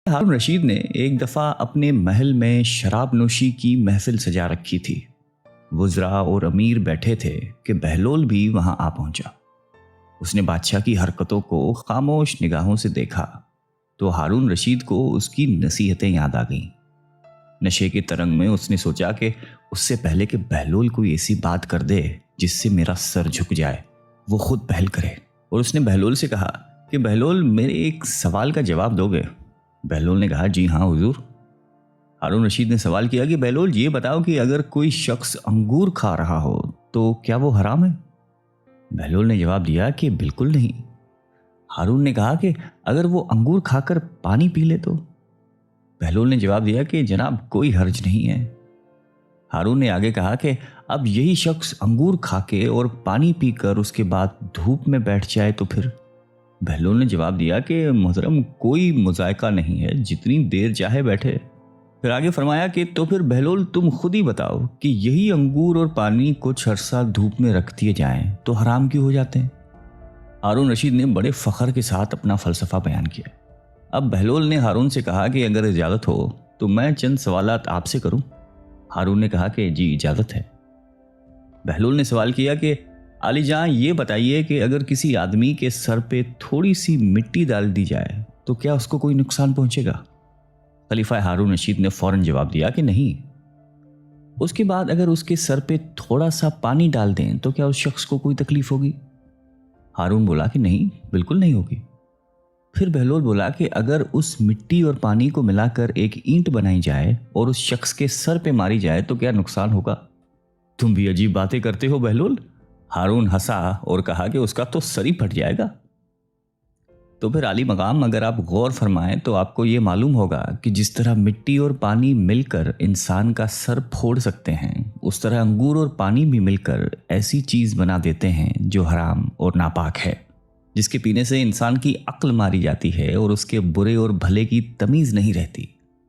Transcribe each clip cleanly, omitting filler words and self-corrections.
ہارون رشید نے ایک دفعہ اپنے محل میں شراب نوشی کی محفل سجا رکھی تھی۔ وزراء اور امیر بیٹھے تھے کہ بہلول بھی وہاں آ پہنچا۔ اس نے بادشاہ کی حرکتوں کو خاموش نگاہوں سے دیکھا تو ہارون رشید کو اس کی نصیحتیں یاد آ گئیں۔ نشے کے ترنگ میں اس نے سوچا کہ اس سے پہلے کہ بہلول کوئی ایسی بات کر دے جس سے میرا سر جھک جائے، وہ خود پہل کرے۔ اور اس نے بہلول سے کہا کہ بہلول، میرے ایک سوال کا جواب دو گے؟ بہلول نے کہا جی ہاں حضور۔ ہارون رشید نے سوال کیا کہ بہلول یہ بتاؤ کہ اگر کوئی شخص انگور کھا رہا ہو تو کیا وہ حرام ہے؟ بہلول نے جواب دیا کہ بالکل نہیں۔ ہارون نے کہا کہ اگر وہ انگور کھا کر پانی پی لے تو؟ بہلول نے جواب دیا کہ جناب کوئی حرج نہیں ہے۔ ہارون نے آگے کہا کہ اب یہی شخص انگور کھا کے اور پانی پی کر اس کے بعد دھوپ میں بیٹھ جائے تو پھر؟ بہلول نے جواب دیا کہ محترم کوئی مذائقہ نہیں ہے، جتنی دیر چاہے بیٹھے۔ پھر آگے فرمایا کہ تو پھر بہلول تم خود ہی بتاؤ کہ یہی انگور اور پانی کچھ عرصہ دھوپ میں رکھ دیے جائیں تو حرام کیوں ہو جاتے ہیں؟ ہارون رشید نے بڑے فخر کے ساتھ اپنا فلسفہ بیان کیا۔ اب بہلول نے ہارون سے کہا کہ اگر اجازت ہو تو میں چند سوالات آپ سے کروں؟ ہارون نے کہا کہ جی اجازت ہے۔ بہلول نے سوال کیا کہ علی جان یہ بتائیے کہ اگر کسی آدمی کے سر پہ تھوڑی سی مٹی ڈال دی جائے تو کیا اس کو کوئی نقصان پہنچے گا؟ خلیفہ ہارون رشید نے فوراً جواب دیا کہ نہیں۔ اس کے بعد اگر اس کے سر پہ تھوڑا سا پانی ڈال دیں تو کیا اس شخص کو کوئی تکلیف ہوگی؟ ہارون بولا کہ نہیں، بالکل نہیں ہوگی۔ پھر بہلول بولا کہ اگر اس مٹی اور پانی کو ملا کر ایک اینٹ بنائی جائے اور اس شخص کے سر پہ ماری جائے تو کیا نقصان ہوگا؟ تم بھی عجیب باتیں کرتے ہو بہلول۔ ہارون ہنسا اور کہا کہ اس کا تو سر ہی پھٹ جائے گا۔ تو پھر عالی مقام، اگر آپ غور فرمائیں تو آپ کو یہ معلوم ہوگا کہ جس طرح مٹی اور پانی مل کر انسان کا سر پھوڑ سکتے ہیں، اس طرح انگور اور پانی بھی مل کر ایسی چیز بنا دیتے ہیں جو حرام اور ناپاک ہے، جس کے پینے سے انسان کی عقل ماری جاتی ہے اور اس کے برے اور بھلے کی تمیز نہیں رہتی۔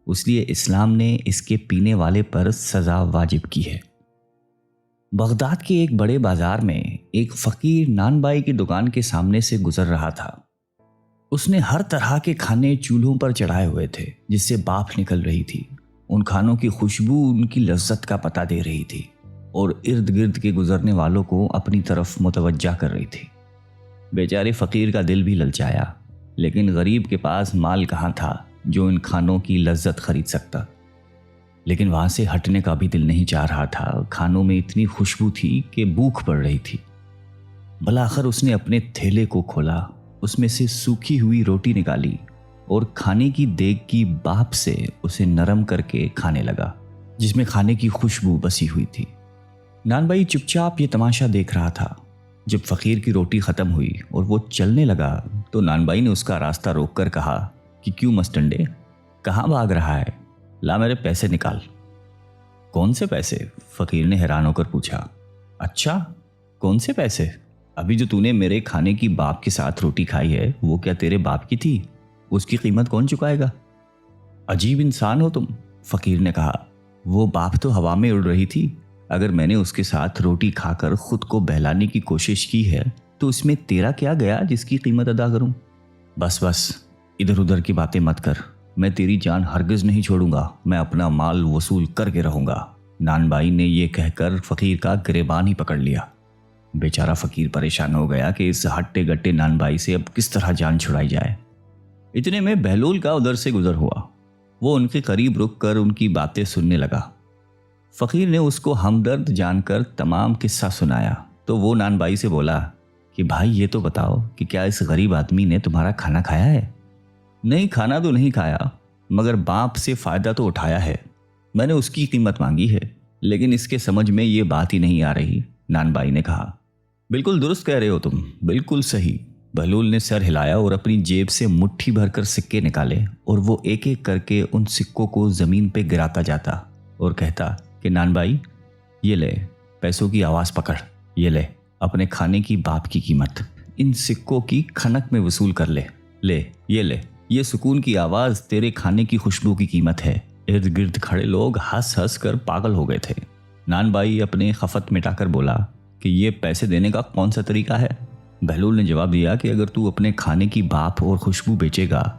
اس لیے اسلام نے اس کے پینے والے پر سزا واجب کی ہے۔ بغداد کے ایک بڑے بازار میں ایک فقیر نان بائی کی دکان کے سامنے سے گزر رہا تھا۔ اس نے ہر طرح کے کھانے چولہوں پر چڑھائے ہوئے تھے جس سے بھاپ نکل رہی تھی۔ ان کھانوں کی خوشبو ان کی لذت کا پتہ دے رہی تھی اور ارد گرد کے گزرنے والوں کو اپنی طرف متوجہ کر رہی تھی۔ بیچارے فقیر کا دل بھی للچایا، لیکن غریب کے پاس مال کہاں تھا جو ان کھانوں کی لذت خرید سکتا۔ لیکن وہاں سے ہٹنے کا بھی دل نہیں چاہ رہا تھا۔ کھانوں میں اتنی خوشبو تھی کہ بھوک پڑ رہی تھی۔ بلاخر اس نے اپنے تھیلے کو کھولا، اس میں سے سوکھی ہوئی روٹی نکالی اور کھانے کی دیگ کی بھاپ سے اسے نرم کر کے کھانے لگا، جس میں کھانے کی خوشبو بسی ہوئی تھی۔ نان بھائی چپ چاپ یہ تماشا دیکھ رہا تھا۔ جب فقیر کی روٹی ختم ہوئی اور وہ چلنے لگا تو نان بھائی نے اس کا راستہ روک کر کہا کہ کیوں مسٹنڈے، کہاں بھاگ رہا ہے؟ لا میرے پیسے نکال۔ کون سے پیسے؟ فقیر نے حیران ہو کر پوچھا۔ اچھا، کون سے پیسے؟ ابھی جو تو نے میرے کھانے کی باپ کے ساتھ روٹی کھائی ہے وہ کیا تیرے باپ کی تھی؟ اس کی قیمت کون چکائے گا؟ عجیب انسان ہو تم، فقیر نے کہا۔ وہ باپ تو ہوا میں اڑ رہی تھی۔ اگر میں نے اس کے ساتھ روٹی کھا کر خود کو بہلانے کی کوشش کی ہے تو اس میں تیرا کیا گیا جس کی قیمت ادا کروں؟ بس ادھر ادھر کی باتیں مت کر، میں تیری جان ہرگز نہیں چھوڑوں گا، میں اپنا مال وصول کر کے رہوں گا۔ نان بھائی نے یہ کہہ کر فقیر کا گریبان ہی پکڑ لیا۔ بیچارہ فقیر پریشان ہو گیا کہ اس ہٹے گٹے نان بھائی سے اب کس طرح جان چھڑائی جائے۔ اتنے میں بہلول کا ادھر سے گزر ہوا۔ وہ ان کے قریب رک کر ان کی باتیں سننے لگا۔ فقیر نے اس کو ہمدرد جان کر تمام قصہ سنایا تو وہ نان بھائی سے بولا کہ بھائی یہ تو بتاؤ کہ کیا اس غریب آدمی نے تمہارا کھانا کھایا ہے؟ نہیں، کھانا تو نہیں کھایا، مگر باپ سے فائدہ تو اٹھایا ہے۔ میں نے اس کی قیمت مانگی ہے، لیکن اس کے سمجھ میں یہ بات ہی نہیں آ رہی، نان بھائی نے کہا۔ بالکل درست کہہ رہے ہو تم، بالکل صحیح۔ بہلول نے سر ہلایا اور اپنی جیب سے مٹھی بھر کر سکے نکالے اور وہ ایک ایک کر کے ان سکوں کو زمین پہ گراتا جاتا اور کہتا کہ نان بھائی یہ لے، پیسوں کی آواز پکڑ، یہ لے اپنے کھانے کی باپ کی قیمت، ان سکوں کی کھنک میں وصول کر لے، یہ سکون کی آواز تیرے کھانے کی خوشبو کی قیمت ہے۔ ارد گرد کھڑے لوگ ہنس ہنس کر پاگل ہو گئے تھے۔ نان بھائی اپنے خفت مٹا کر بولا کہ یہ پیسے دینے کا کون سا طریقہ ہے؟ بہلول نے جواب دیا کہ اگر تو اپنے کھانے کی بھاپ اور خوشبو بیچے گا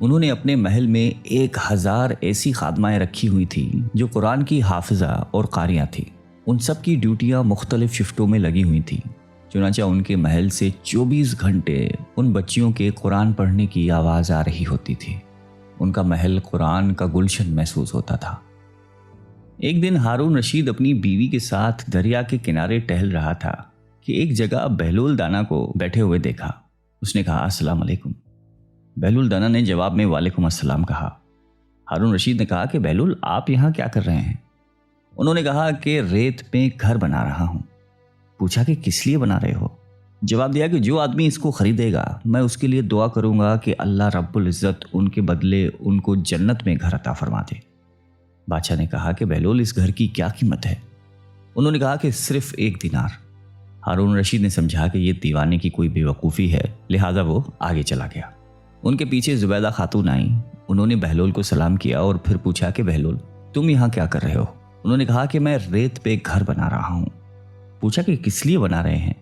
انہوں نے اپنے محل میں 1000 ایسی خادمائیں رکھی ہوئی تھی جو قرآن کی حافظہ اور قاریاں تھیں۔ ان سب کی ڈیوٹیاں مختلف شفٹوں میں لگی ہوئی تھیں۔ چنانچہ ان کے محل سے 24 گھنٹے ان بچیوں کے قرآن پڑھنے کی آواز آ رہی ہوتی تھی۔ ان کا محل قرآن کا گلشن محسوس ہوتا تھا۔ ایک دن ہارون رشید اپنی بیوی کے ساتھ دریا کے کنارے ٹہل رہا تھا کہ ایک جگہ بہلول دانا کو بیٹھے ہوئے دیکھا۔ اس نے کہا، السلام علیکم۔ بہلول دانا نے جواب میں وعلیکم السلام کہا۔ ہارون رشید نے کہا کہ بہلول، آپ یہاں کیا کر رہے ہیں؟ انہوں نے کہا کہ ریت میں گھر بنا رہا ہوں۔ پوچھا کہ کس لیے بنا رہے ہو؟ جواب دیا کہ جو آدمی اس کو خریدے گا میں اس کے لیے دعا کروں گا کہ اللہ رب العزت ان کے بدلے ان کو جنت میں گھر عطا فرما دے۔ بادشاہ نے کہا کہ بہلول، اس گھر کی کیا قیمت ہے؟ انہوں نے کہا کہ صرف 1 دینار۔ ہارون رشید نے سمجھا کہ یہ دیوانے کی کوئی بے وقوفی ہے، لہٰذا وہ آگے چلا گیا۔ ان کے پیچھے زبیدہ خاتون آئیں۔ انہوں نے بہلول کو سلام کیا اور پھر پوچھا کہ بہلول، تم یہاں کیا کر رہے ہو؟ انہوں نے کہا کہ میں ریت پہ گھر بنا رہا ہوں۔ پوچھا کہ کس لیے بنا رہے ہیں؟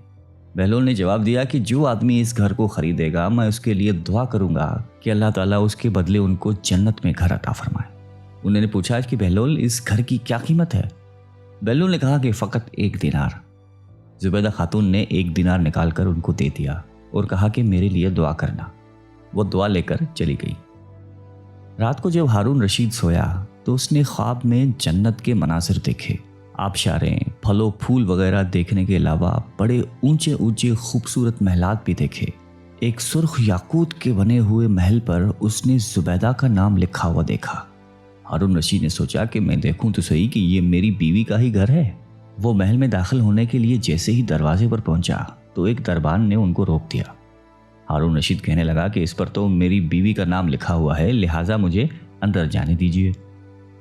بہلول نے جواب دیا کہ جو آدمی اس گھر کو خریدے گا میں اس کے لیے دعا کروں گا کہ اللہ تعالیٰ اس کے بدلے ان کو جنت میں گھر عطا فرمائے۔ انہوں نے پوچھا کہ بہلول، اس گھر کی کیا قیمت ہے؟ بہلول نے کہا کہ فقط 1 دینار۔ زبیدہ خاتون نے 1 دینار نکال کر ان کو دے دیا اور کہا کہ میرے لیے دعا کرنا۔ وہ دعا لے کر چلی گئی۔ رات کو جب ہارون رشید سویا تو اس نے خواب میں جنت کے مناظر دیکھے۔ آبشاریں، پھل و پھول وغیرہ دیکھنے کے علاوہ بڑے اونچے اونچے خوبصورت محلات بھی دیکھے۔ ایک سرخ یاقوت کے بنے ہوئے محل پر اس نے زبیدہ کا نام لکھا ہوا دیکھا۔ ہارون رشید نے سوچا کہ میں دیکھوں تو صحیح کہ یہ میری بیوی کا ہی گھر ہے۔ وہ محل میں داخل ہونے کے لیے جیسے ہی دروازے پر پہنچا تو ایک دربان نے ان کو روک دیا۔ ہارون رشید کہنے لگا کہ اس پر تو میری بیوی کا نام لکھا ہوا ہے، لہٰذا مجھے اندر جانے دیجیے۔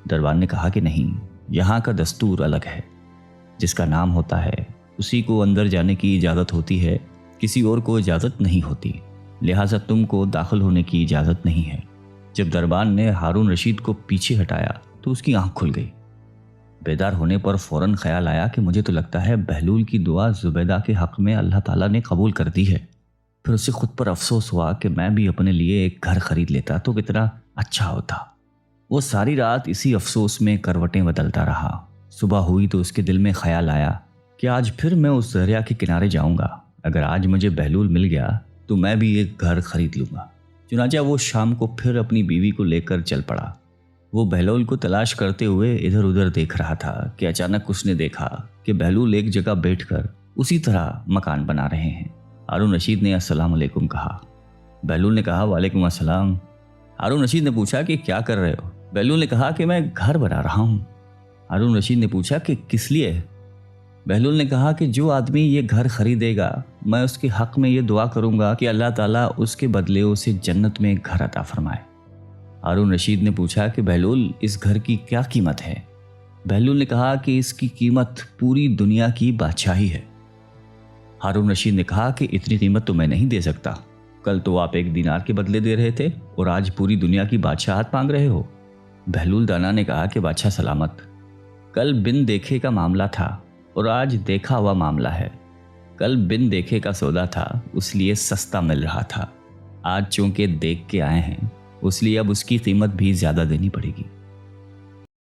دربان نے کہا کہ نہیں، یہاں کا دستور الگ ہے۔ جس کا نام ہوتا ہے اسی کو اندر جانے کی اجازت ہوتی ہے، کسی اور کو اجازت نہیں ہوتی، لہٰذا تم کو داخل ہونے کی اجازت نہیں ہے۔ جب دربان نے ہارون رشید کو پیچھے ہٹایا تو اس کی آنکھ کھل گئی۔ بیدار ہونے پر فوراً خیال آیا کہ مجھے تو لگتا ہے بہلول کی دعا زبیدہ کے حق میں اللہ تعالیٰ نے قبول کر دی ہے۔ پھر اسے خود پر افسوس ہوا کہ میں بھی اپنے لیے ایک گھر خرید لیتا تو کتنا اچھا ہوتا۔ وہ ساری رات اسی افسوس میں کروٹیں بدلتا رہا۔ صبح ہوئی تو اس کے دل میں خیال آیا کہ آج پھر میں اس دریا کے کنارے جاؤں گا۔ اگر آج مجھے بہلول مل گیا تو میں بھی ایک گھر خرید لوں گا۔ چنانچہ وہ شام کو پھر اپنی بیوی کو لے کر چل پڑا۔ وہ بہلول کو تلاش کرتے ہوئے ادھر ادھر دیکھ رہا تھا کہ اچانک اس نے دیکھا کہ بہلول ایک جگہ بیٹھ کر اسی طرح مکان بنا رہے ہیں۔ ہارون رشید نے السلام علیکم کہا۔ بہلول نے کہا وعلیکم السلام۔ ہارون رشید نے پوچھا کہ کیا کر رہے ہو؟ بہلول نے کہا کہ میں گھر بنا رہا ہوں۔ ہارون رشید نے پوچھا کہ کس لیے؟ بہلول نے کہا کہ جو آدمی یہ گھر خریدے گا میں اس کے حق میں یہ دعا کروں گا کہ اللہ تعالیٰ اس کے بدلے اسے جنت میں گھر عطا فرمائے۔ ہارون رشید نے پوچھا کہ بہلول، اس گھر کی کیا قیمت ہے؟ بہلول نے کہا کہ اس کی قیمت پوری دنیا کی بادشاہی ہے۔ ہارون رشید نے کہا کہ اتنی قیمت تو میں نہیں دے سکتا۔ کل تو آپ 1 دینار کے بدلے دے رہے تھے اور آج پوری دنیا کی بادشاہت مانگ رہے ہو۔ بہلول دانا نے کہا کہ بادشاہ سلامت، کل بن دیکھے کا معاملہ تھا اور آج دیکھا ہوا معاملہ ہے۔ کل بن دیکھے کا سودا تھا اس لیے سستا مل رہا تھا، آج چونکہ دیکھ کے آئے ہیں اس لیے اب اس کی قیمت بھی زیادہ دینی پڑے گی۔